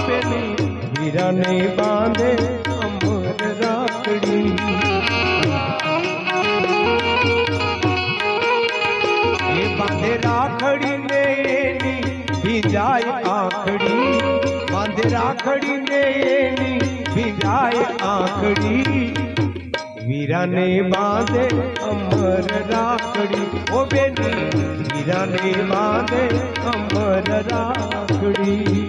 બેની વીરાને બાંધે અમર રાખડી એ બાંધે રાખડી ને એની ભીજાય આંખડી બાંધે રાખડી ને એની ભીજાય આંખડી વીરાને બાંધે અમર રાખડી ઓ બેની વીરાને બાંધે અમર રાખડી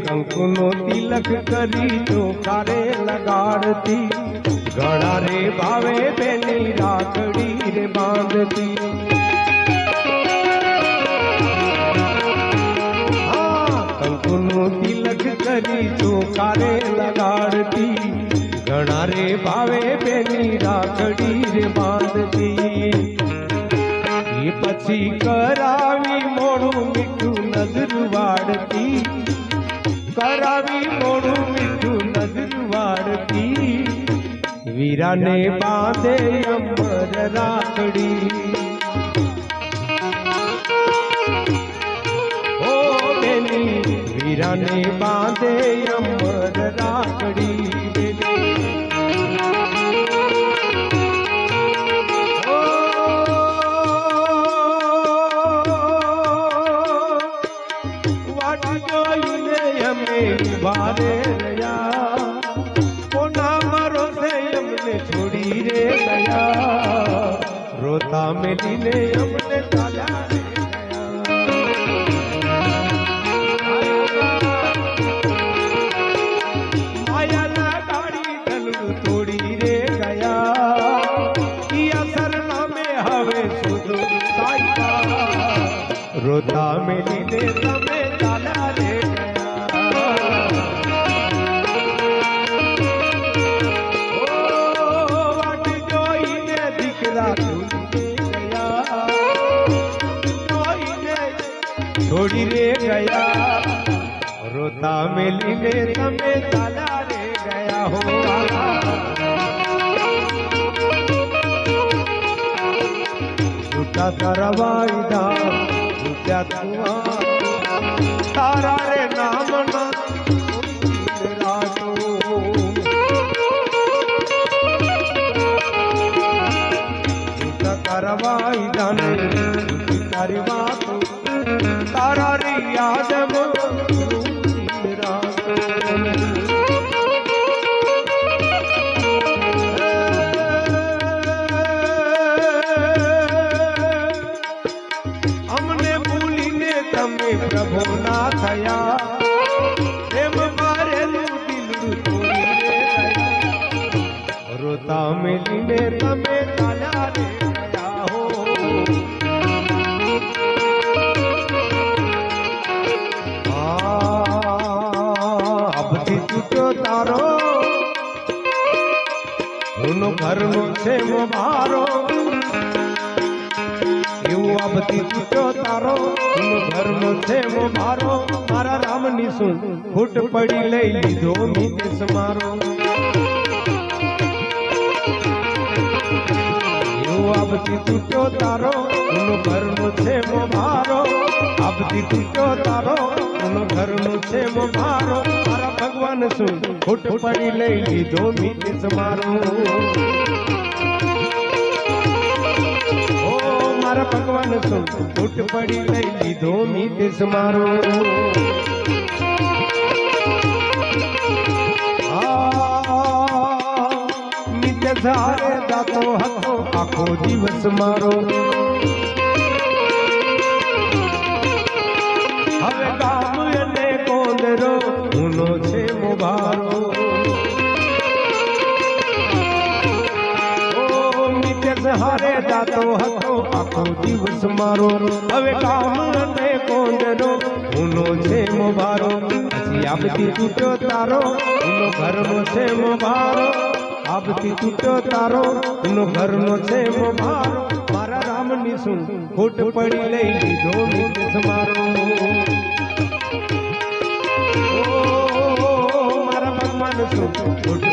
કંકુનો તિલક કરી ચોખારે લગાડતી ગળા રે ભાવે બેની રાખડી રે બાંધતી કંકુનો તિલક કરી ચોખારે લગાડતી ગળા રે ભાવે બેની રાખડી રે બાંધતી એ પછી કરાવી મોડું મીઠું નજર વાળતી કરાવી મોડું મીઠું નજર વાળતી વીરાને બાંધે અમર રાખડી ઓ બેની વીરાને બાંધે અમર રાખડી વારે રહ્યા કોના મારો છે અમને છોડી રે ગયા રોતા મેલીને અમને ચાલ્યા રે ગયા માયાના ગાડી ગલું તોડી રે ગયા ઈ અસર નામે હવે સુધો સાઈકા રોતા મેલીને તમે ચાલ્યા રે છોડી રે ગયા રોતા મેલીને તમે ચાલ્યા રે ગયા હો છૂટા તારા વાયદા છૂટ્યા તુઆ તારા રે નામ ના રાજો છૂટા તારા વાયદા ને તારી વાતો તારા રે યાદ અમને ભૂલીને તમે પ્રભુ ના થયા પ્રેમ મારેલું દિલ તોડી રે ગયા રોતા મેલીને તમે ચાલ્યા રે ગયા હો તારો હુનો ઘરનો છે મારો એવું આ બધી તૂટ્યો તારો હુનો ઘરનો છે મારો મારા રામની સુન ફૂટ પડી લઈ લીધો મિતેશ મારો એવું આ બધી તૂટ્યો તારો હુનો ઘરનો છે મારો આ બધી તૂટ્યો તારો હુનો ઘરનો છે મારો મારા ભગવાન સુન ફૂટ પડી લઈ લીધો મિતેશ મારો ઓ મારા ભગવાન સુન ફૂટ પડી લઈ લીધો મિતેશ મારો નીચે ઝારે જાતો હતો આખો દિવસ મારો હવે ગામ અને કોંદરો ઊનો છે મોભારો નીચે ઝારે જાતો હતો આખો દિવસ મારો હવે ગામ અને કોંદરો ઊનો છે મોભારો પછી આપતી તૂટ્યો તારો ઊનો ઘરનો છે મોભારો આપતી તૂટ્યો તારો ઊનો ઘરનો છે મોભારો મારા રામની શું ખોટ પડી લઈ લીધો નીચે મારો મારા ભગવાન શું ખોટ